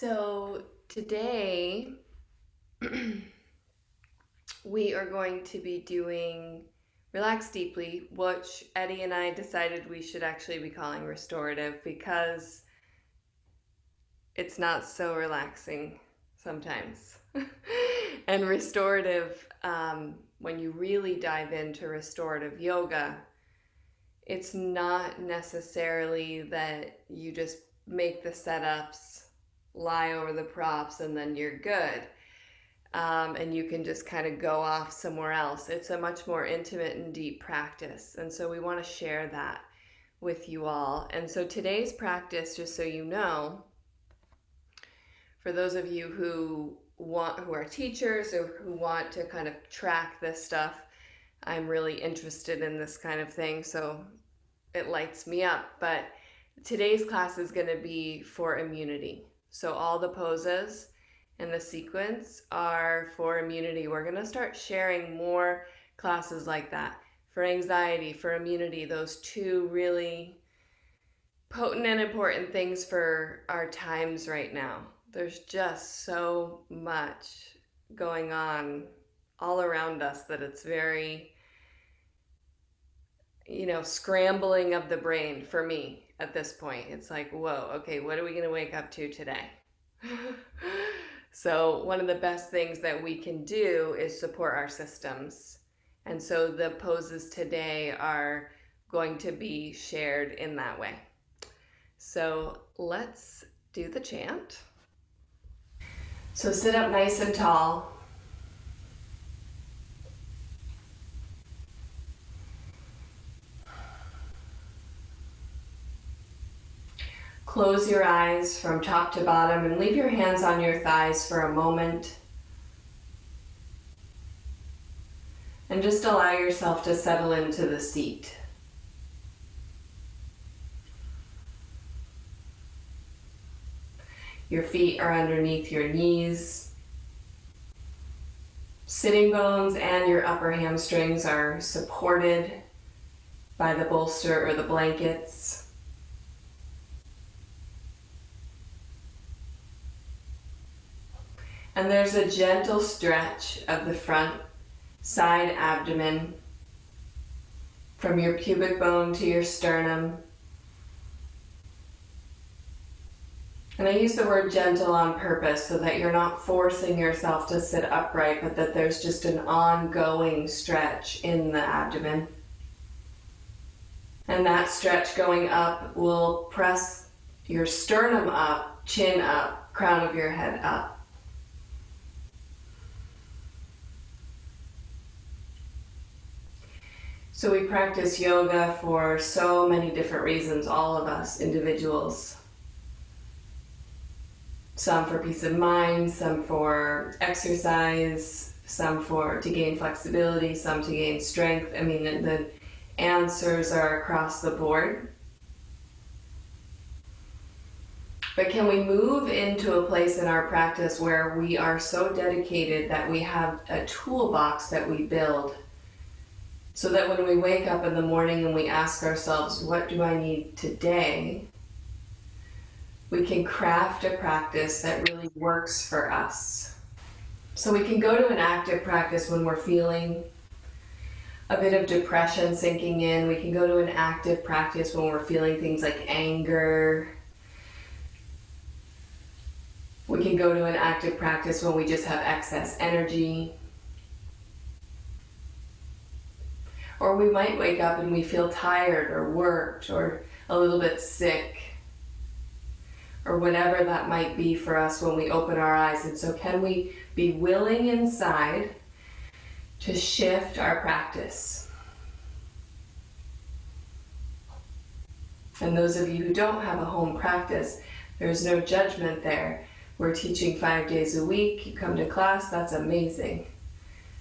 So today we are going to be doing Relax Deeply, which Eddie and I decided we should actually be calling Restorative because it's not so relaxing sometimes. And restorative, when you really dive into restorative yoga, it's not necessarily that you just make the setups, lie over the props, and then you're good. And you can just kind of go off somewhere else. It's a much more intimate and deep practice. And so we want to share that with you all. And so today's practice, just so you know, for those of you who are teachers or who want to kind of track this stuff, I'm really interested in this kind of thing, so it lights me up. But today's class is going to be for immunity. So all the poses and the sequence are for immunity. We're going to start sharing more classes like that for anxiety, for immunity, those two really potent and important things for our times right now. There's just so much going on all around us that it's very, scrambling of the brain for me at this point. It's like, whoa, okay, what are we going to wake up to today? So one of the best things that we can do is support our systems. And so the poses today are going to be shared in that way. So let's do the chant. So sit up nice and tall. Close your eyes from top to bottom and leave your hands on your thighs for a moment. And just allow yourself to settle into the seat. Your feet are underneath your knees. Sitting bones and your upper hamstrings are supported by the bolster or the blankets. And there's a gentle stretch of the front side abdomen from your pubic bone to your sternum. And I use the word gentle on purpose so that you're not forcing yourself to sit upright, but that there's just an ongoing stretch in the abdomen. And that stretch going up will press your sternum up, chin up, crown of your head up. So we practice yoga for so many different reasons, all of us, individuals. Some for peace of mind, some for exercise, some to gain flexibility, some to gain strength. I mean, the answers are across the board. But can we move into a place in our practice where we are so dedicated that we have a toolbox that we build so that when we wake up in the morning and we ask ourselves, what do I need today? We can craft a practice that really works for us. So we can go to an active practice when we're feeling a bit of depression sinking in. We can go to an active practice when we're feeling things like anger. We can go to an active practice when we just have excess energy. Or we might wake up and we feel tired or worked or a little bit sick, or whatever that might be for us when we open our eyes. And so can we be willing inside to shift our practice? And those of you who don't have a home practice, there's no judgment there. We're teaching 5 days a week. You come to class, that's amazing.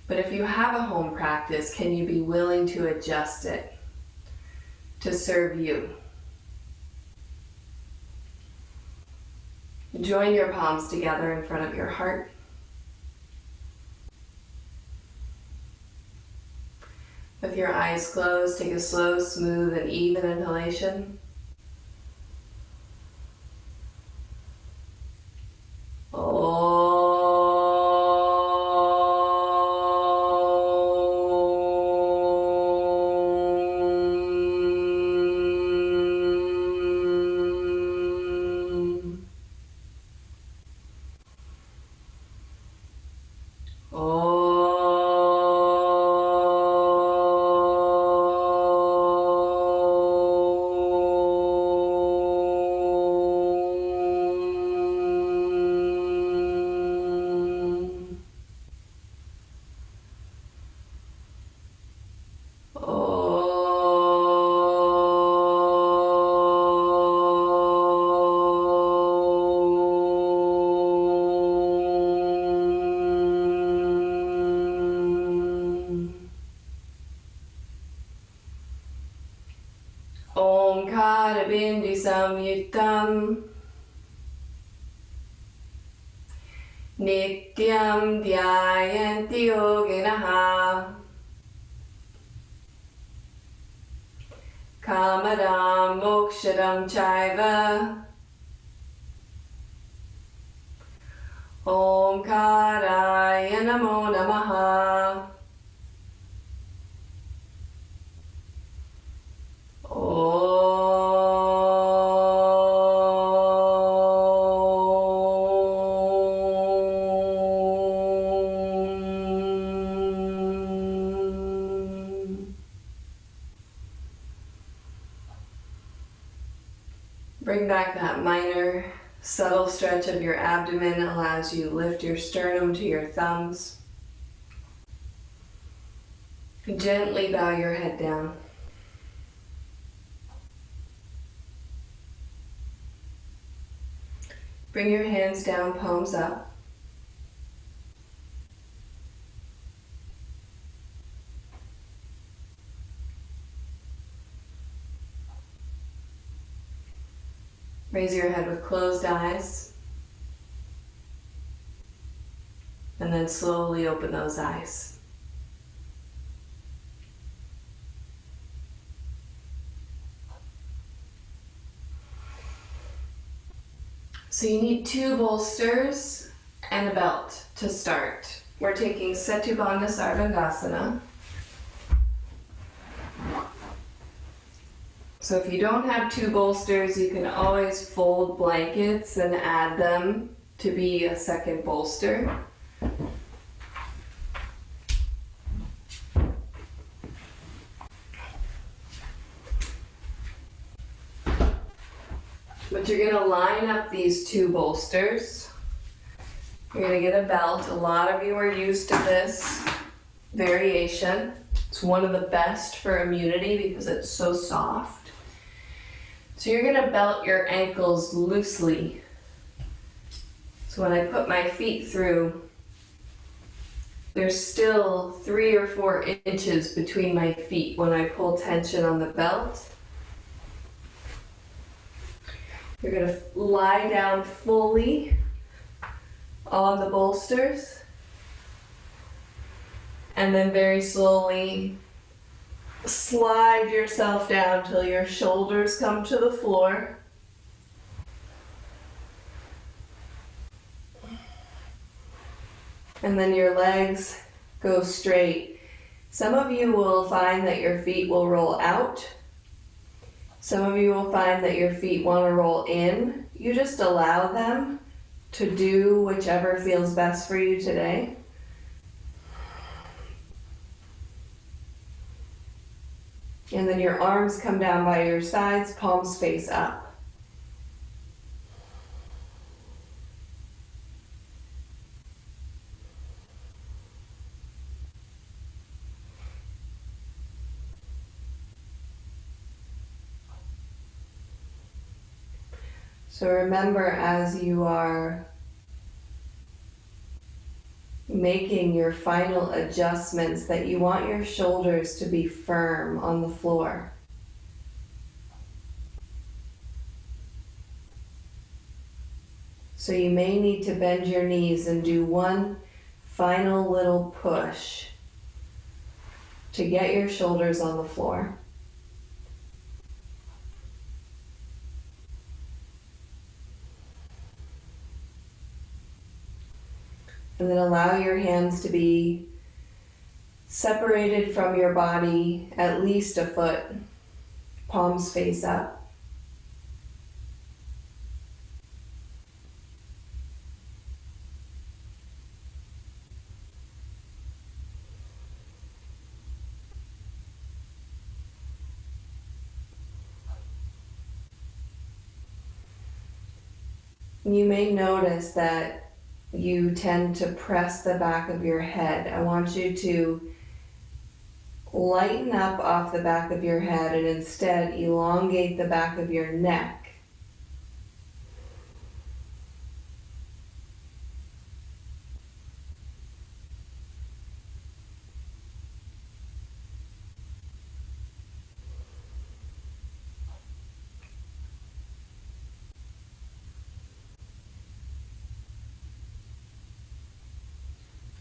But if you have a home practice, can you be willing to adjust it to serve you? Join your palms together in front of your heart. With your eyes closed, take a slow, smooth, and even inhalation. Karabindi Samyuktam Nityam Dhyayanti Yoginaha Kamadam Mokshadam Chaiva Karaya Namo Namaha. Bring back that minor, subtle stretch of your abdomen. Allows you to lift your sternum to your thumbs. Gently bow your head down. Bring your hands down, palms up. Raise your head with closed eyes. And then slowly open those eyes. So you need 2 bolsters and a belt to start. We're taking Setubandha Sarvangasana. So if you don't have 2 bolsters, you can always fold blankets and add them to be a second bolster. But you're going to line up these 2 bolsters. You're going to get a belt. A lot of you are used to this variation. It's one of the best for immunity because it's so soft. So you're going to belt your ankles loosely. So when I put my feet through, there's still 3 or 4 inches between my feet when I pull tension on the belt. You're going to lie down fully on the bolsters and then very slowly slide yourself down till your shoulders come to the floor. And then your legs go straight. Some of you will find that your feet will roll out. Some of you will find that your feet want to roll in. You just allow them to do whichever feels best for you today. And then your arms come down by your sides, palms face up. So remember, as you are making your final adjustments, that you want your shoulders to be firm on the floor. So you may need to bend your knees and do one final little push to get your shoulders on the floor. And then allow your hands to be separated from your body at least a foot, palms face up. You may notice that you tend to press the back of your head. I want you to lighten up off the back of your head and instead elongate the back of your neck.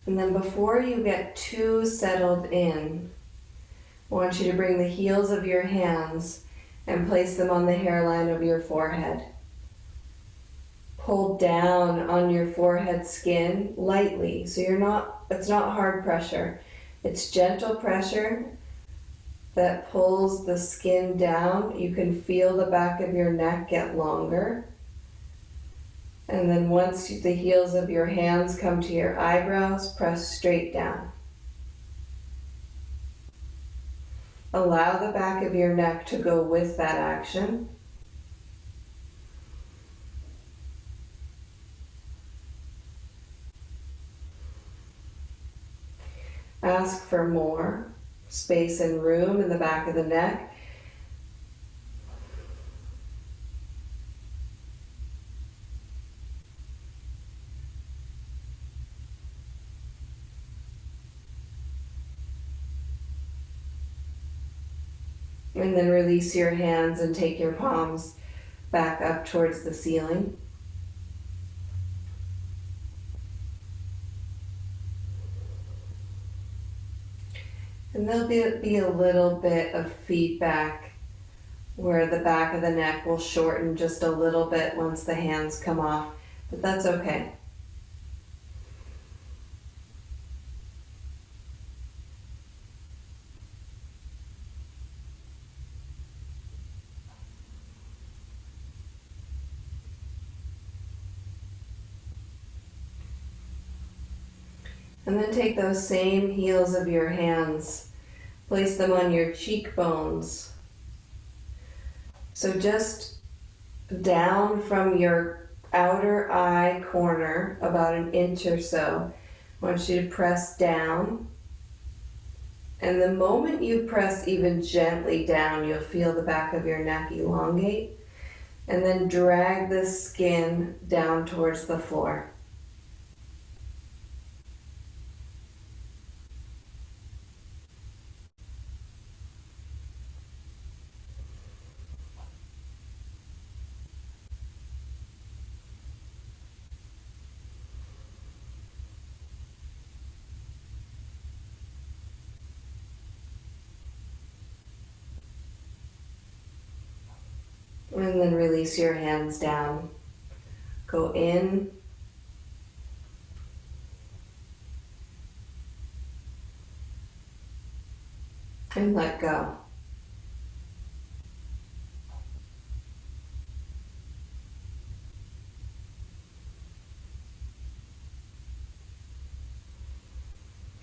And then before you get too settled in, I want you to bring the heels of your hands and place them on the hairline of your forehead. Pull down on your forehead skin lightly, so it's not hard pressure. It's gentle pressure that pulls the skin down. You can feel the back of your neck get longer. And then once the heels of your hands come to your eyebrows, press straight down. Allow the back of your neck to go with that action. Ask for more space and room in the back of the neck. And then release your hands and take your palms back up towards the ceiling. And there'll be a little bit of feedback where the back of the neck will shorten just a little bit once the hands come off, but that's okay. And then take those same heels of your hands, place them on your cheekbones. So just down from your outer eye corner, about an inch or so, I want you to press down. And the moment you press even gently down, you'll feel the back of your neck elongate. And then drag the skin down towards the floor. And then release your hands down. Go in. And let go.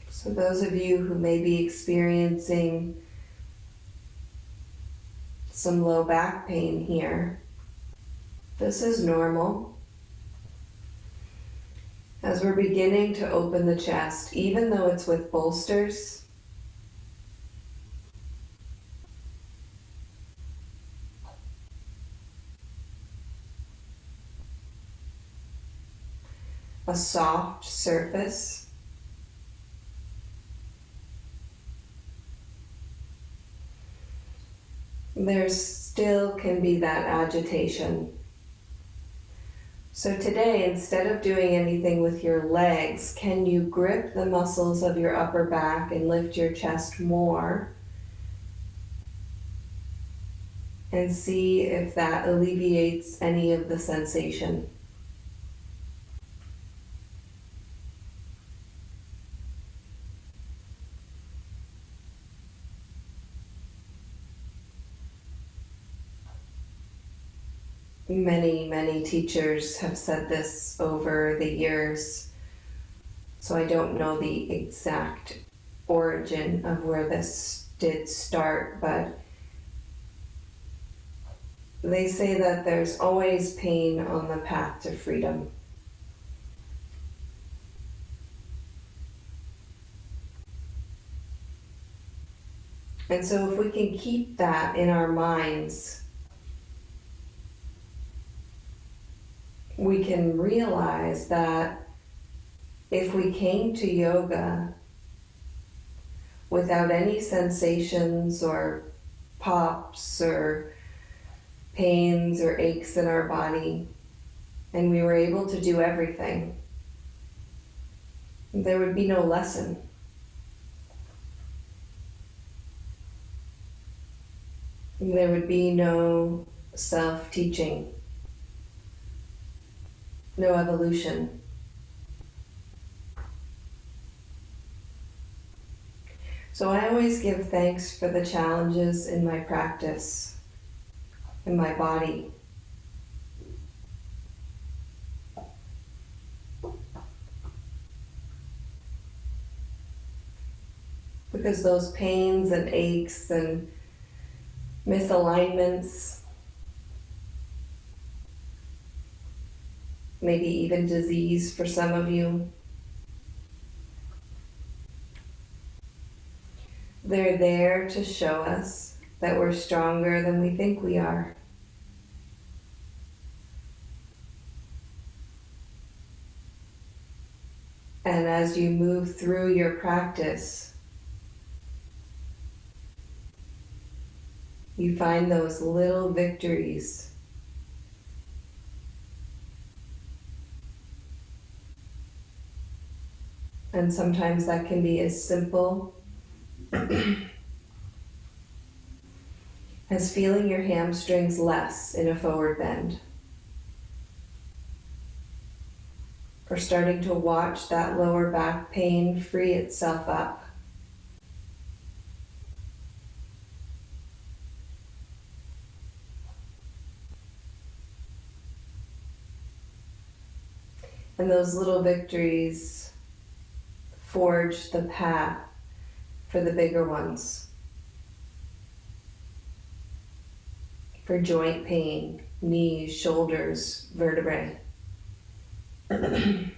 So those of you who may be experiencing some low back pain here, this is normal. As we're beginning to open the chest, even though it's with bolsters, a soft surface, there still can be that agitation. So today, instead of doing anything with your legs, can you grip the muscles of your upper back and lift your chest more? And see if that alleviates any of the sensation. Many teachers have said this over the years, so I don't know the exact origin of where this did start, but they say that there's always pain on the path to freedom. And so if we can keep that in our minds, we can realize that if we came to yoga without any sensations or pops or pains or aches in our body, and we were able to do everything, There would be no lesson. There would be no self-teaching, no evolution. So I always give thanks for the challenges in my practice, in my body. Because those pains and aches and misalignments, maybe even disease for some of you, they're there to show us that we're stronger than we think we are. And as you move through your practice, you find those little victories. And sometimes that can be as simple as feeling your hamstrings less in a forward bend. Or starting to watch that lower back pain free itself up. And those little victories forge the path for the bigger ones. For joint pain, knees, shoulders, vertebrae. And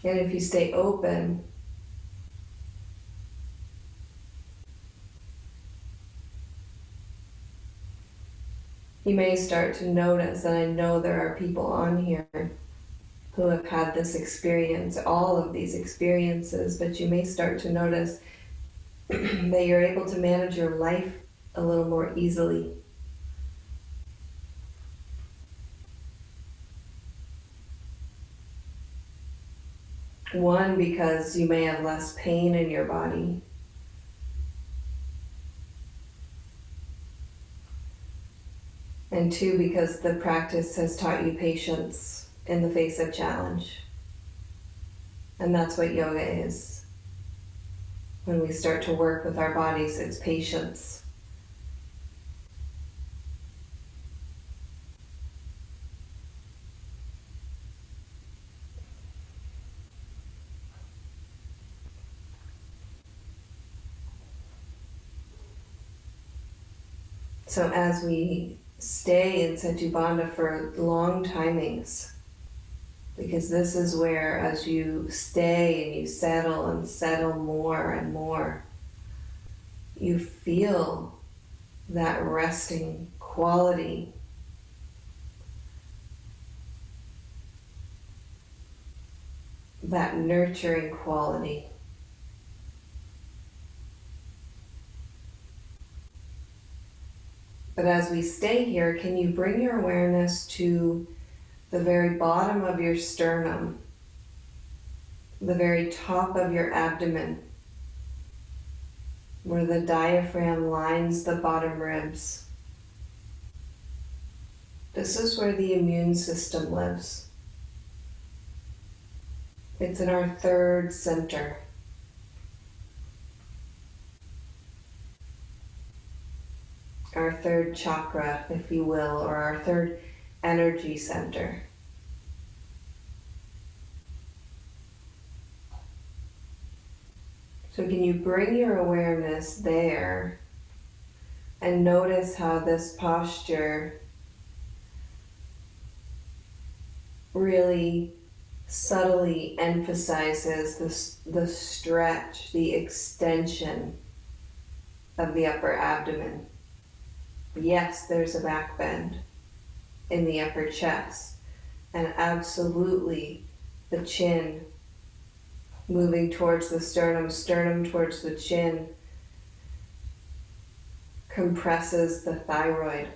if you stay open, you may start to notice, and I know there are people on here who have had this experience, all of these experiences, but you may start to notice that you're able to manage your life a little more easily. One, because you may have less pain in your body. And two, because the practice has taught you patience in the face of challenge. And that's what yoga is. When we start to work with our bodies, it's patience. So as we stay in Setubandha for long timings, because this is where, as you stay and you settle more and more, you feel that resting quality. That nurturing quality. But as we stay here, can you bring your awareness to the very bottom of your sternum, the very top of your abdomen, where the diaphragm lines the bottom ribs? This is where the immune system lives. It's in our third center. Our third chakra, if you will, or our third energy center. So can you bring your awareness there and notice how this posture really subtly emphasizes the stretch, the extension of the upper abdomen. Yes, there's a back bend in the upper chest, and absolutely the chin moving towards the sternum, sternum towards the chin, compresses the thyroid.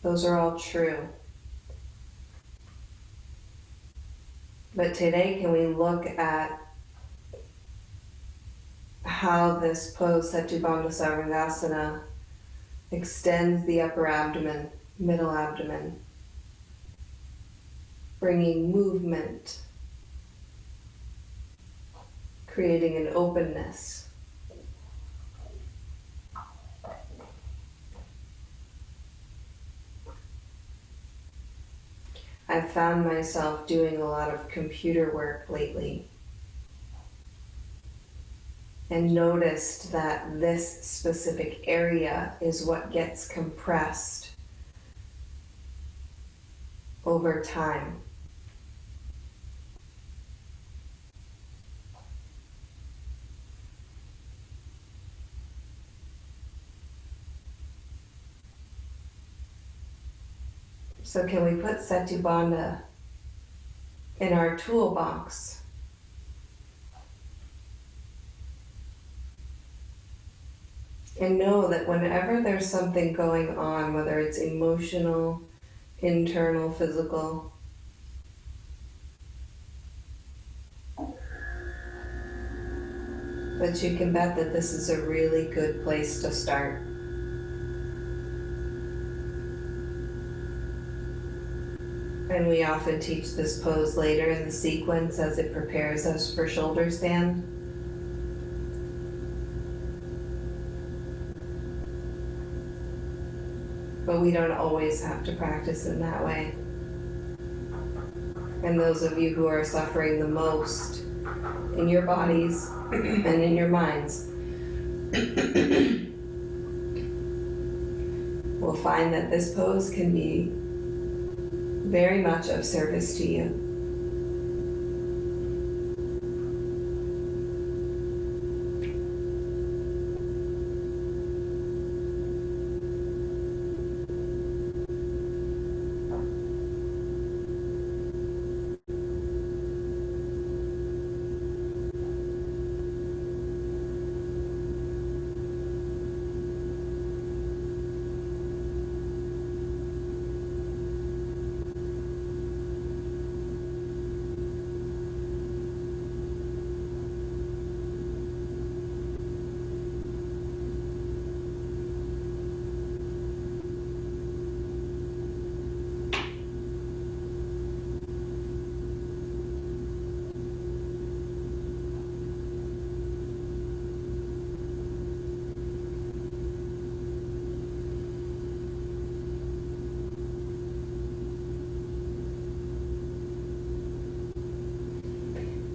Those are all true. But today, can we look at how this pose, Setubandha Sarvangasana, extends the upper abdomen, middle abdomen, bringing movement, creating an openness. I've found myself doing a lot of computer work lately and noticed that this specific area is what gets compressed over time. So can we put Setubandha in our toolbox? And know that whenever there's something going on, whether it's emotional, internal, physical, that you can bet that this is a really good place to start. And we often teach this pose later in the sequence as it prepares us for shoulder stand. But we don't always have to practice in that way. And those of you who are suffering the most in your bodies and in your minds will find that this pose can be very much of service to you.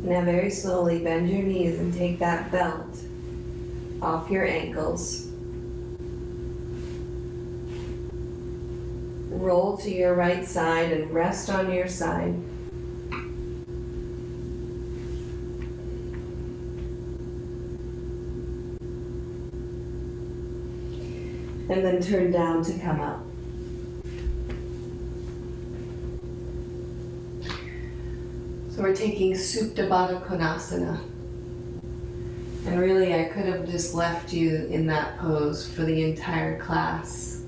Now very slowly bend your knees and take that belt off your ankles. Roll to your right side and rest on your side. And then turn down to come up. So we're taking Supta Baddha Konasana. And really I could have just left you in that pose for the entire class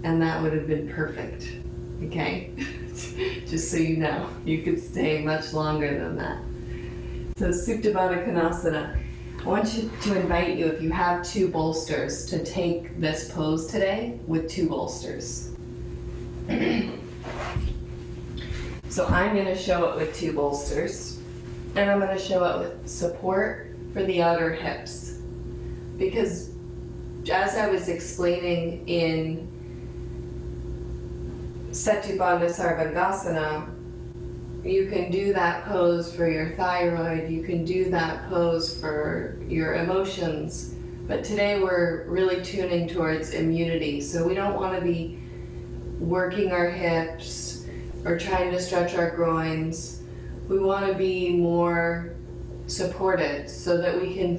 and that would have been perfect, okay? Just so you know, you could stay much longer than that. So Supta Baddha Konasana. I want you to invite you, if you have two bolsters, to take this pose today with two bolsters. So I'm going to show it with two bolsters, and I'm going to show it with support for the outer hips. Because as I was explaining in Setubandha Sarvangasana, you can do that pose for your thyroid, you can do that pose for your emotions, but today we're really tuning towards immunity. So we don't want to be working our hips or trying to stretch our groins. We want to be more supported so that we can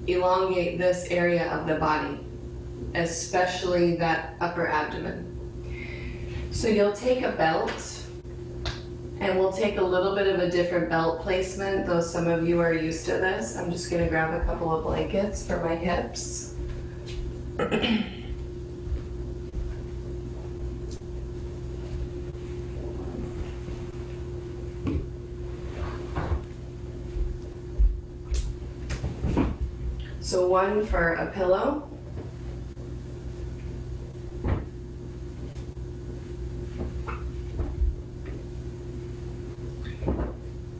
elongate this area of the body, especially that upper abdomen. So you'll take a belt, and we'll take a little bit of a different belt placement, though some of you are used to this. I'm just going to grab a couple of blankets for my hips. So one for a pillow,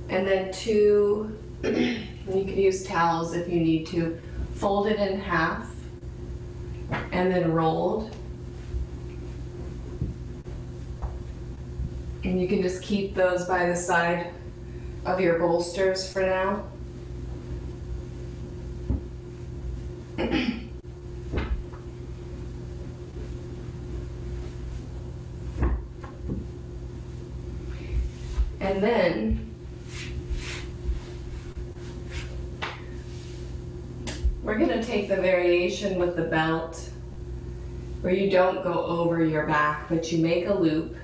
and then two, you could use towels if you need to, folded in half and then rolled. And you can just keep those by the side of your bolsters for now. And then we're going to take the variation with the belt where you don't go over your back, but you make a loop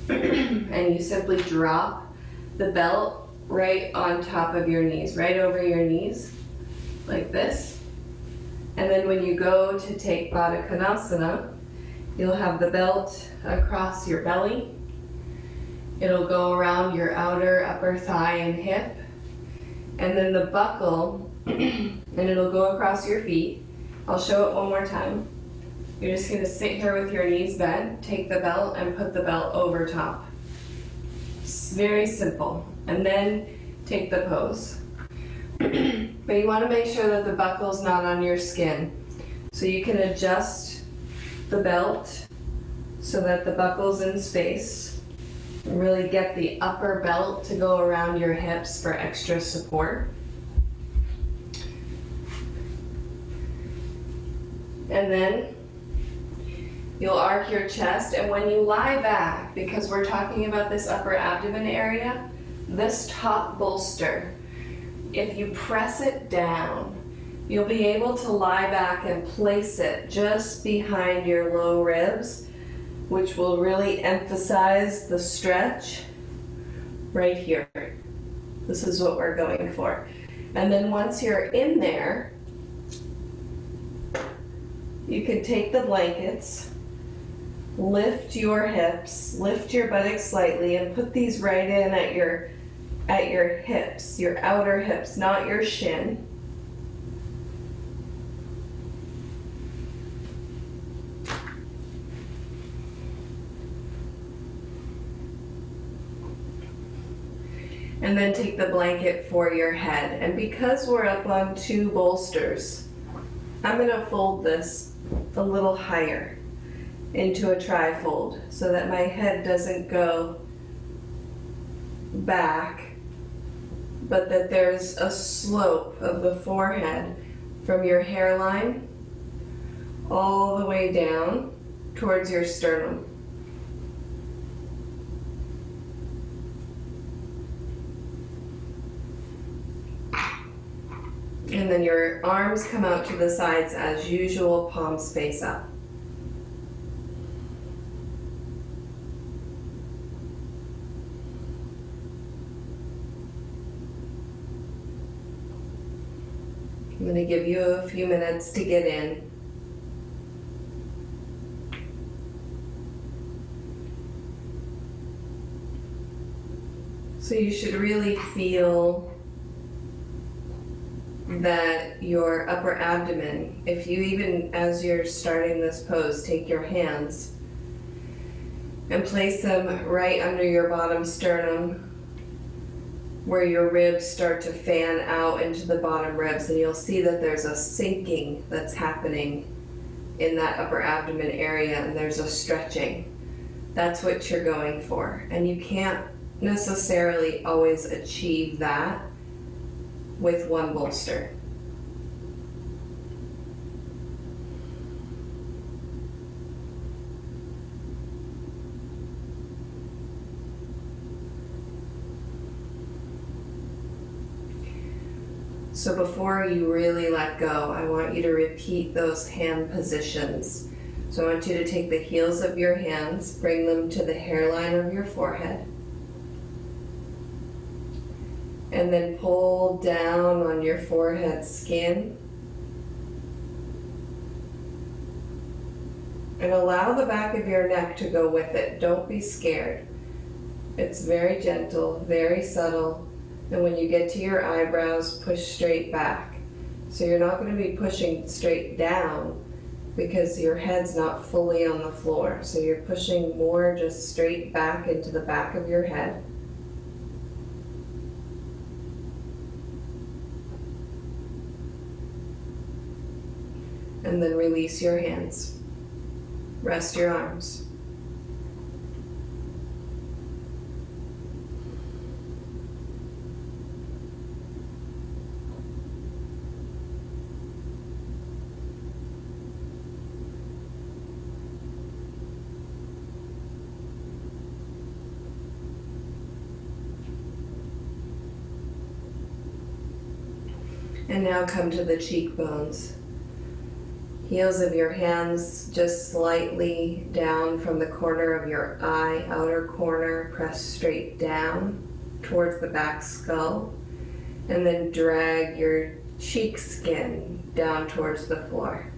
and you simply drop the belt right on top of your knees, right over your knees, like this. And then when you go to take Baddha Konasana, you'll have the belt across your belly. It'll go around your outer upper thigh and hip. And then the buckle, and it'll go across your feet. I'll show it one more time. You're just gonna sit here with your knees bent, take the belt and put the belt over top. It's very simple. And then take the pose. But you wanna make sure that the buckle's not on your skin. So you can adjust the belt so that the buckle's in space. And really get the upper belt to go around your hips for extra support. And then you'll arc your chest, and when you lie back, because we're talking about this upper abdomen area, this top bolster, if you press it down, you'll be able to lie back and place it just behind your low ribs, which will really emphasize the stretch right here. This is what we're going for. And then once you're in there, you can take the blankets, lift your hips, lift your buttocks slightly, and put these right in at your hips, your outer hips, not your shin. And then take the blanket for your head. And because we're up on two bolsters, I'm gonna fold this a little higher into a trifold so that my head doesn't go back, but that there's a slope of the forehead from your hairline all the way down towards your sternum. And then your arms come out to the sides as usual, palms face up. I'm going to give you a few minutes to get in. So you should really feel that your upper abdomen, if you even as you're starting this pose, take your hands and place them right under your bottom sternum where your ribs start to fan out into the bottom ribs, and you'll see that there's a sinking that's happening in that upper abdomen area, and there's a stretching. That's what you're going for, and you can't necessarily always achieve that with one bolster. So before you really let go, I want you to repeat those hand positions. So I want you to take the heels of your hands, bring them to the hairline of your forehead, and then pull down on your forehead skin. And allow the back of your neck to go with it. Don't be scared. It's very gentle, very subtle. And when you get to your eyebrows, push straight back. So you're not going to be pushing straight down because your head's not fully on the floor. So you're pushing more just straight back into the back of your head. And then release your hands. Rest your arms. And now come to the cheekbones. Heels of your hands just slightly down from the corner of your eye, outer corner, press straight down towards the back skull, and then drag your cheek skin down towards the floor.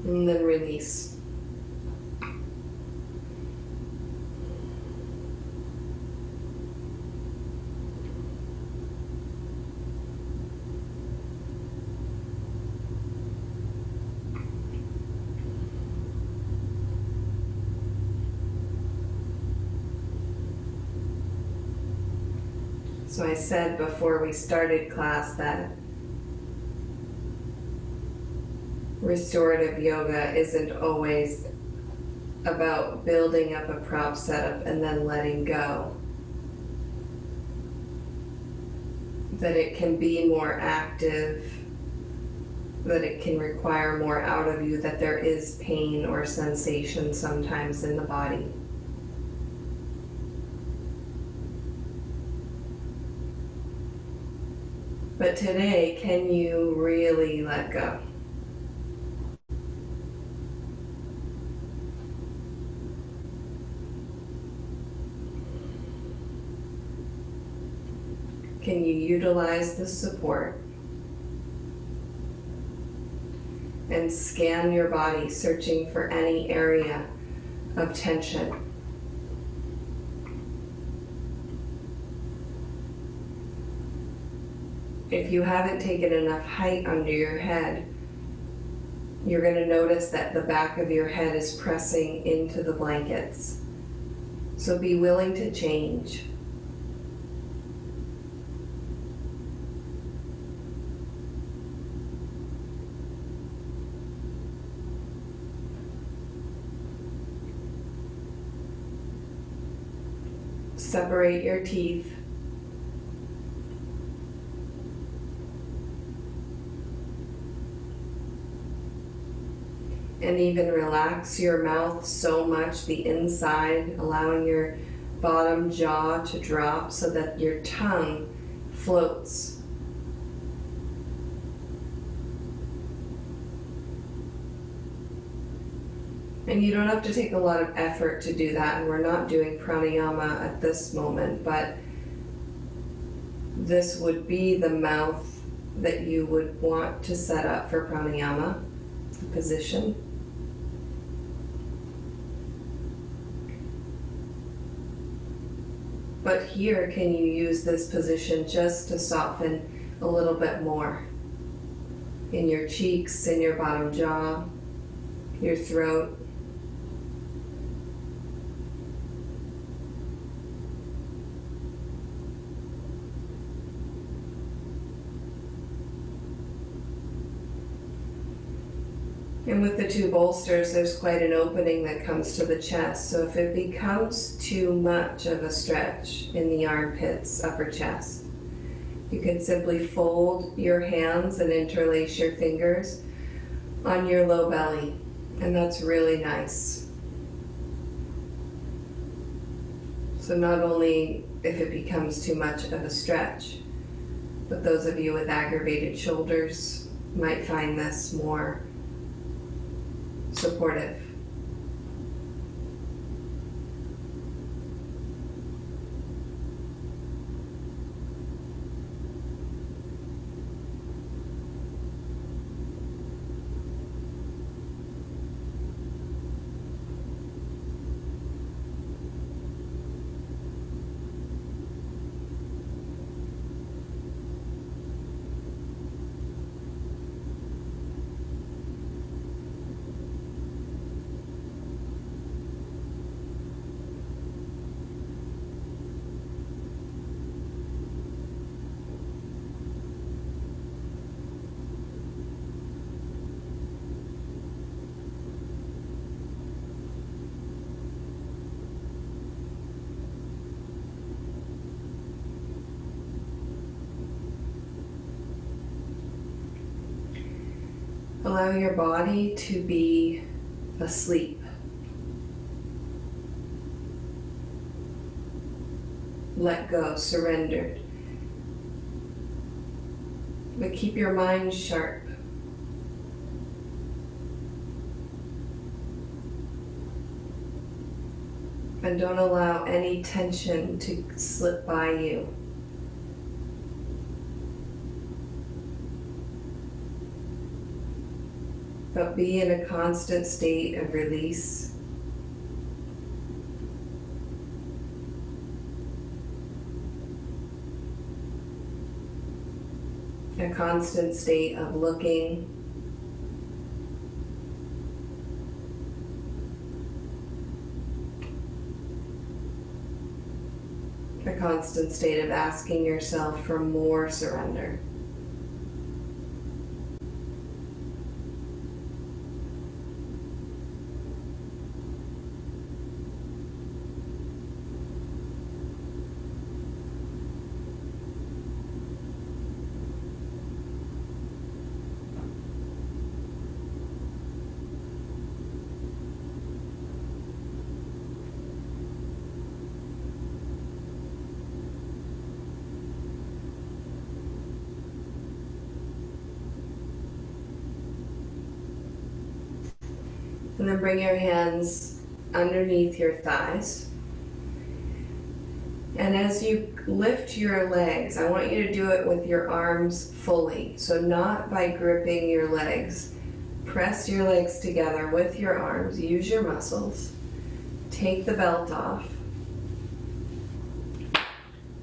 And then release. So I said before we started class that restorative yoga isn't always about building up a prop setup and then letting go. That it can be more active, that it can require more out of you, that there is pain or sensation sometimes in the body. But today, can you really let go? Can you utilize the support and scan your body, searching for any area of tension? If you haven't taken enough height under your head, you're going to notice that the back of your head is pressing into the blankets. So be willing to change. Separate your teeth. And even relax your mouth so much, the inside, allowing your bottom jaw to drop so that your tongue floats. And you don't have to take a lot of effort to do that, and we're not doing pranayama at this moment, but this would be the mouth that you would want to set up for pranayama position. But here, can you use this position just to soften a little bit more in your cheeks, in your bottom jaw, your throat? And with the two bolsters, there's quite an opening that comes to the chest. So if it becomes too much of a stretch in the armpits, upper chest, you can simply fold your hands and interlace your fingers on your low belly. And that's really nice. So not only if it becomes too much of a stretch, but those of you with aggravated shoulders might find this more supportive. allow your body to be asleep. Let go, surrendered. But keep your mind sharp. And don't allow any tension to slip by you. But be in a constant state of release. A constant state of looking. A constant state of asking yourself for more surrender. And then bring your hands underneath your thighs. And as you lift your legs, I want you to do it with your arms fully. So not by gripping your legs. Press your legs together with your arms. Use your muscles. Take the belt off.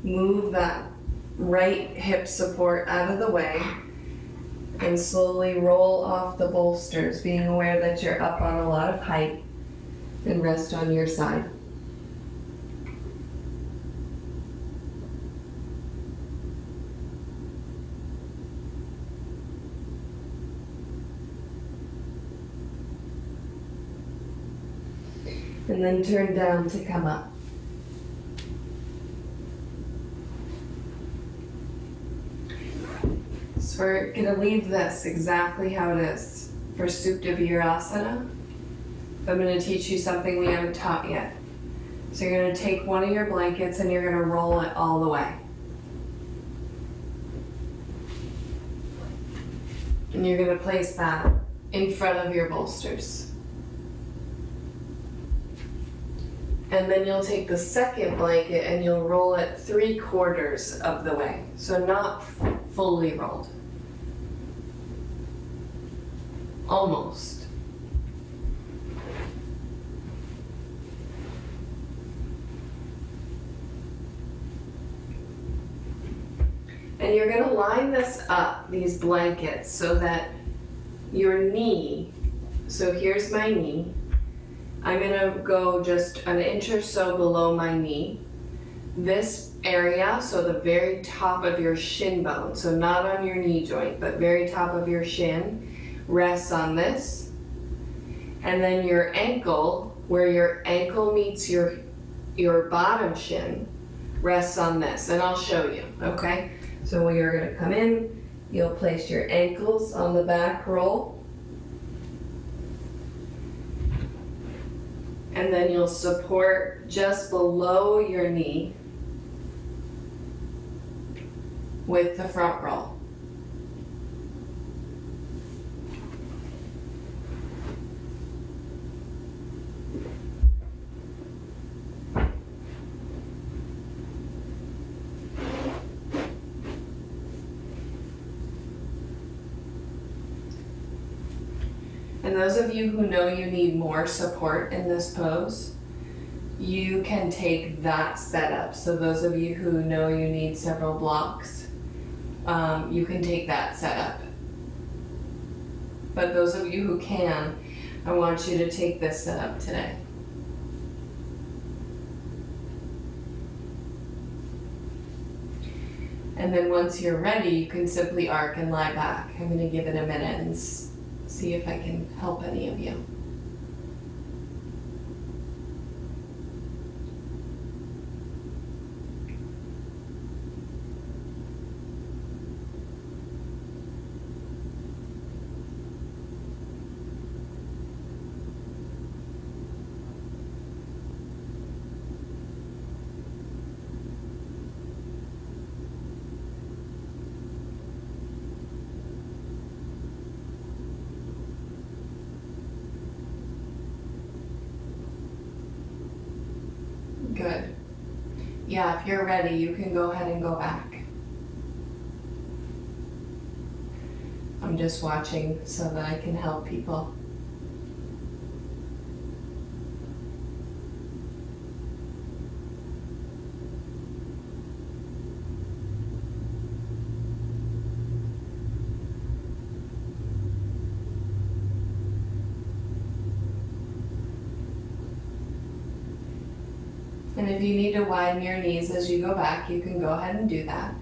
Move that right hip support out of the way. And slowly roll off the bolsters, being aware that you're up on a lot of height, and rest on your side. And then turn down to come up. So we're going to leave this exactly how it is for Supta Virasana. I'm going to teach you something we haven't taught yet. So you're going to take one of your blankets and you're going to roll it all the way. And you're going to place that in front of your bolsters. And then you'll take the second blanket and you'll roll it 3/4 of the way. So not fully rolled. Almost. And you're going to line this up, these blankets, so that your knee, so here's my knee, I'm going to go just an inch or so below my knee. This area, so the very top of your shin bone, so not on your knee joint, but very top of your shin, rests on this. And then your ankle, where your ankle meets your bottom shin, rests on this. And I'll show you, okay? So when you're going to come in, you'll place your ankles on the back roll. And then you'll support just below your knee with the front roll. And those of you who know you need more support in this pose, you can take that setup. So those of you who know you need several blocks, you can take that setup. But those of you who can, I want you to take this setup today. And then once you're ready, you can simply arc and lie back. I'm going to give it a minute and see if I can help any of you. Good. Yeah, if you're ready, you can go ahead and go back. I'm just watching so that I can help people. And if you need to widen your knees as you go back, you can go ahead and do that.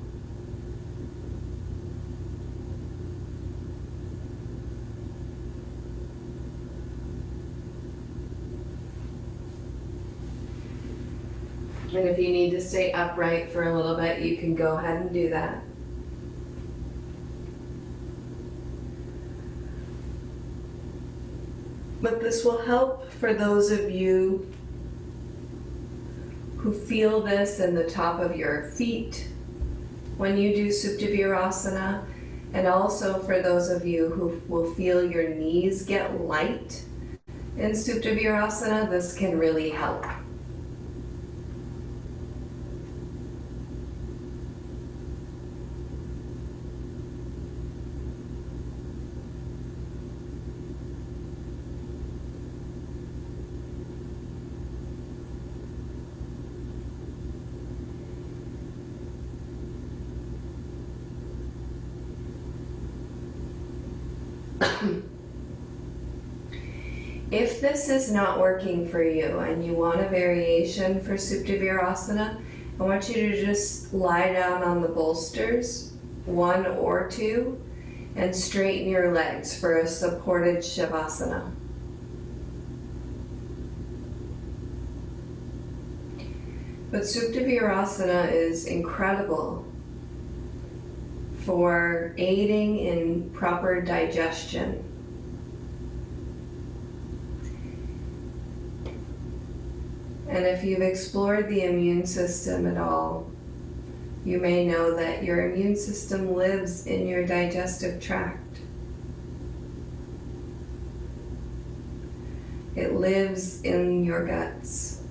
And if you need to stay upright for a little bit, you can go ahead and do that. But this will help for those of you who feel this in the top of your feet when you do Supta Virasana, and also for those of you who will feel your knees get light in Supta Virasana, this can really help. If this is not working for you and you want a variation for Supta Virasana, I want you to just lie down on the bolsters, 1 or 2, and straighten your legs for a supported Shavasana. But Supta Virasana is incredible for aiding in proper digestion. And if you've explored the immune system at all, you may know that your immune system lives in your digestive tract. It lives in your guts.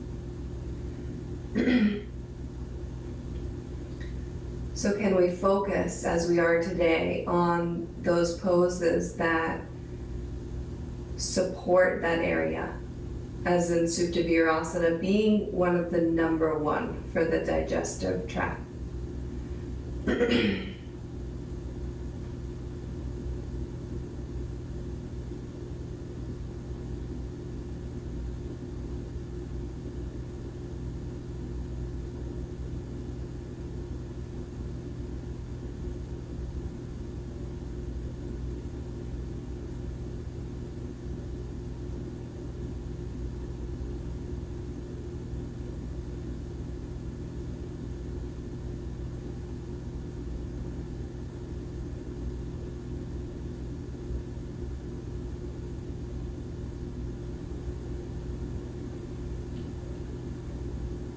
So can we focus, as we are today, on those poses that support that area? As in Supta Virasana being one of the number 1 for the digestive tract.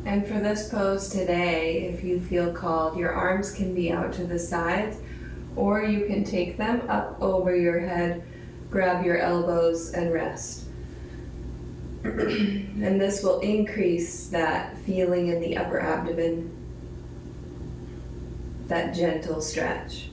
And for this pose today, if you feel called, your arms can be out to the sides, or you can take them up over your head, grab your elbows and rest. And this will increase that feeling in the upper abdomen, that gentle stretch.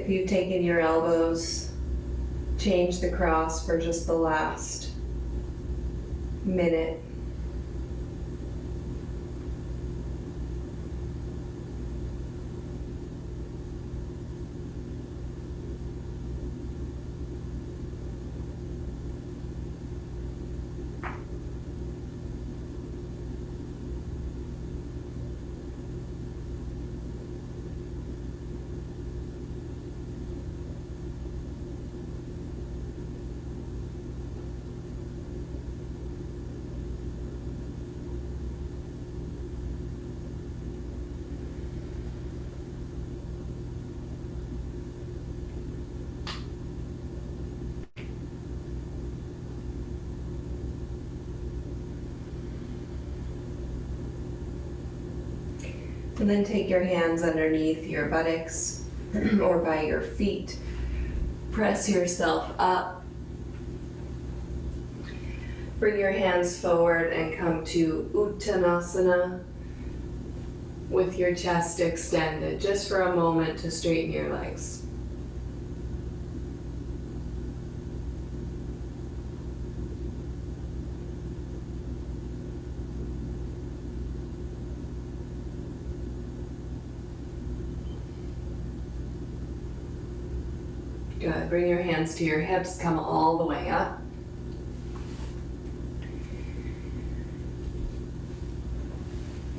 If you've taken your elbows, change the cross for just the last minute. And then take your hands underneath your buttocks or by your feet. Press yourself up. Bring your hands forward and come to Uttanasana with your chest extended, just for a moment to straighten your legs. Good. Bring your hands to your hips, come all the way up.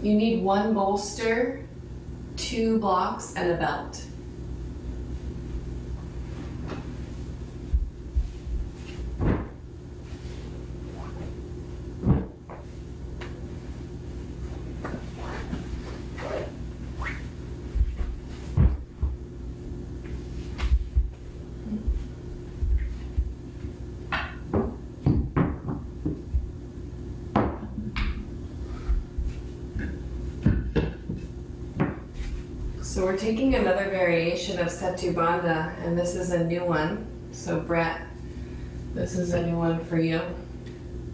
You need one bolster, 2 blocks, and a belt. So we're taking another variation of Setu Bandha, and this is a new one. So Brett, this is a new one for you.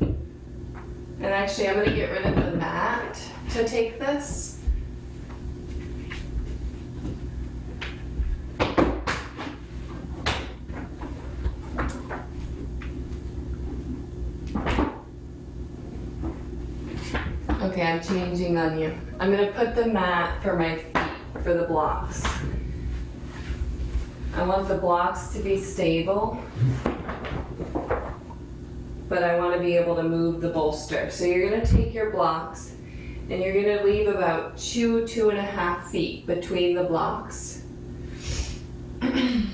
And actually I'm gonna get rid of the mat to take this. Okay, I'm changing on you. I'm gonna put the mat for my feet, for the blocks. I want the blocks to be stable, but I want to be able to move the bolster. So you're going to take your blocks and you're going to leave about 2.5 feet between the blocks. And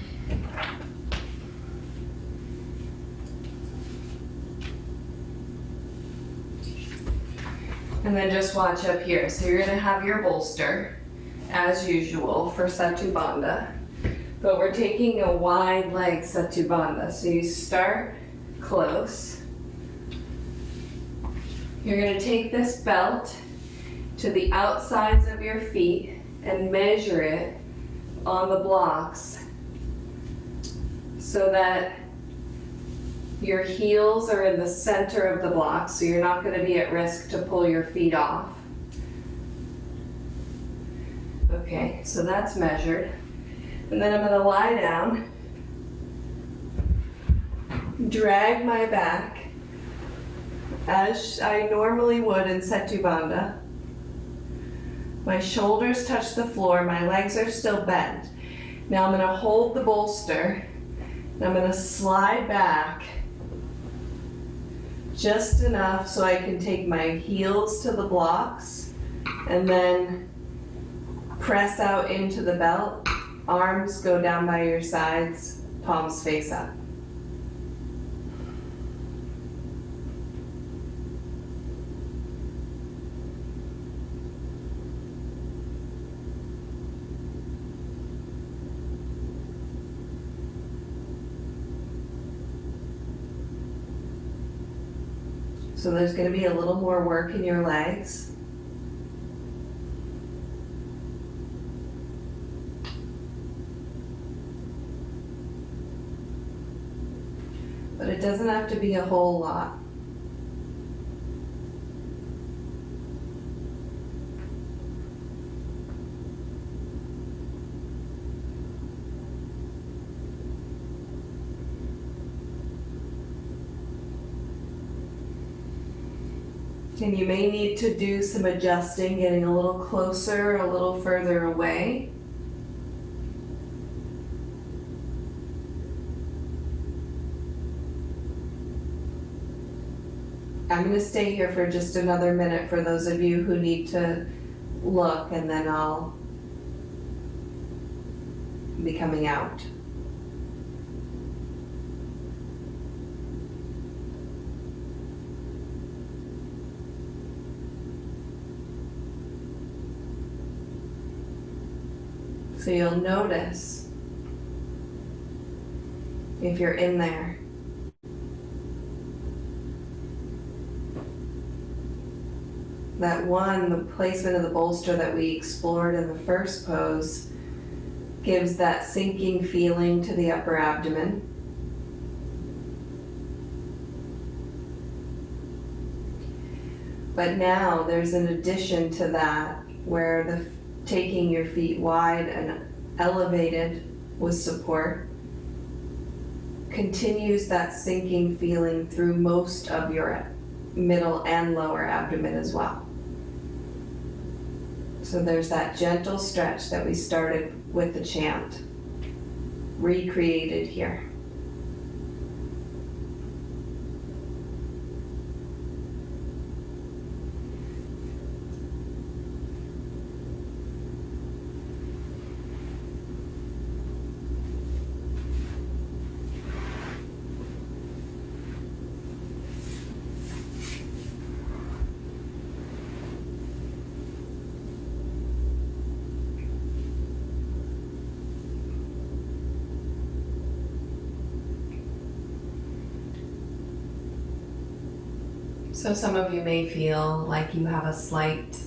then just watch up here. So you're going to have your bolster as usual for Setu Bandha, but we're taking a wide leg Setu Bandha. So you start close. You're going to take this belt to the outsides of your feet and measure it on the blocks so that your heels are in the center of the blocks, so you're not going to be at risk to pull your feet off. Okay, so that's measured. And then I'm going to lie down, drag my back as I normally would in Setu Bandha. My shoulders touch the floor, my legs are still bent. Now I'm going to hold the bolster, and I'm going to slide back just enough so I can take my heels to the blocks, and then press out into the belt. Arms go down by your sides, palms face up. So there's going to be a little more work in your legs. But it doesn't have to be a whole lot. And you may need to do some adjusting, getting a little closer, a little further away. I'm going to stay here for just another minute for those of you who need to look, and then I'll be coming out. So you'll notice if you're in there, that one, the placement of the bolster that we explored in the first pose gives that sinking feeling to the upper abdomen. But now there's an addition to that where taking your feet wide and elevated with support continues that sinking feeling through most of your middle and lower abdomen as well. So there's that gentle stretch that we started with the chant, recreated here. So some of you may feel like you have a slight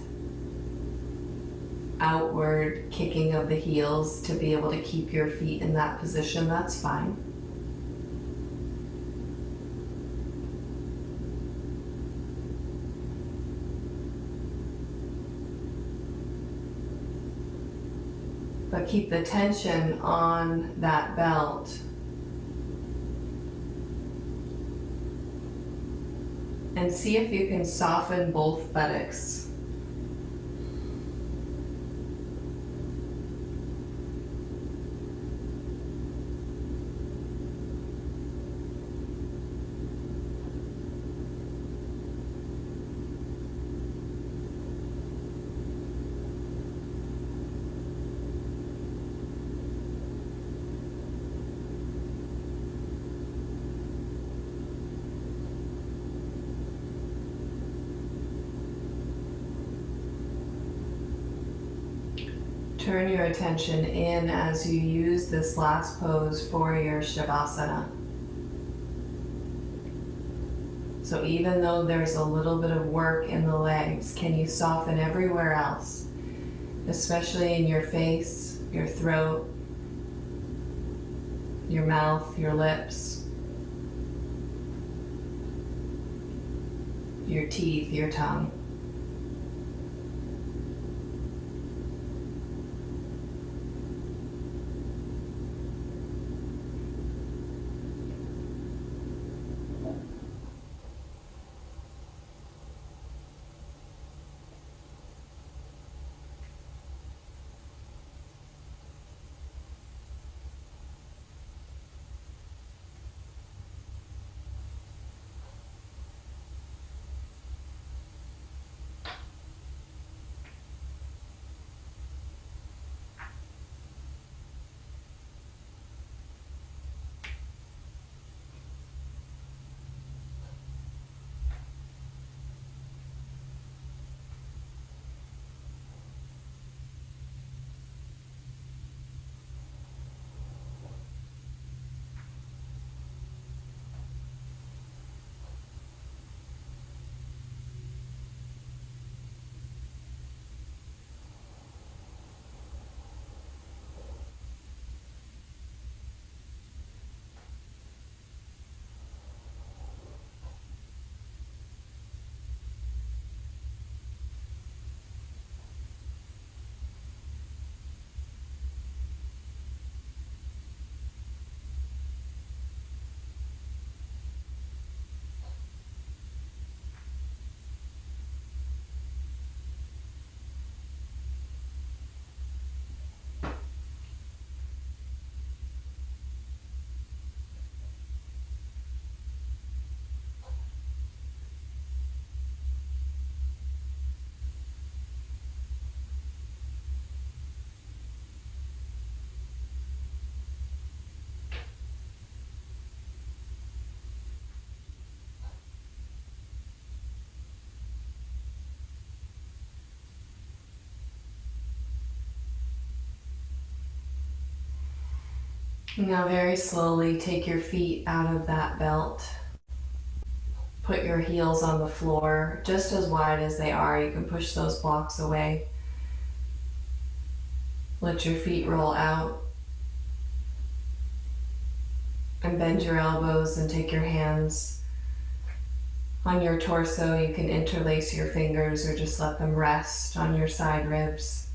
outward kicking of the heels to be able to keep your feet in that position. That's fine. But keep the tension on that belt. And see if you can soften both buttocks. Turn your attention in as you use this last pose for your Shavasana. So even though there's a little bit of work in the legs, can you soften everywhere else? Especially in your face, your throat, your mouth, your lips, your teeth, your tongue. Now very slowly take your feet out of that belt. Put your heels on the floor just as wide as they are. You can push those blocks away. Let your feet roll out. And bend your elbows and take your hands on your torso. You can interlace your fingers or just let them rest on your side ribs.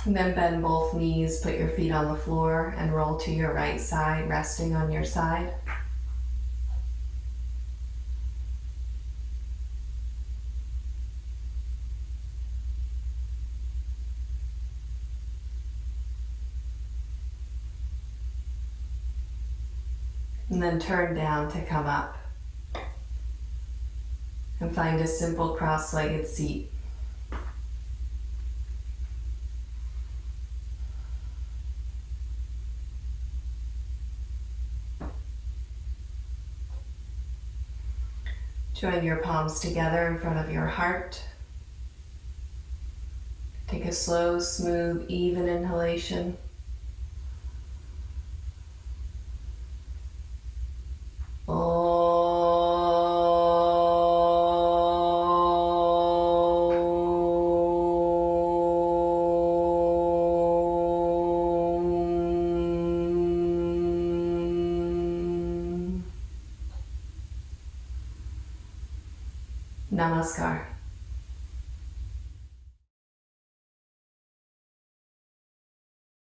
And then bend both knees, put your feet on the floor and roll to your right side, resting on your side. And then turn down to come up. And find a simple cross-legged seat. Join your palms together in front of your heart. Take a slow, smooth, even inhalation. Namaskar.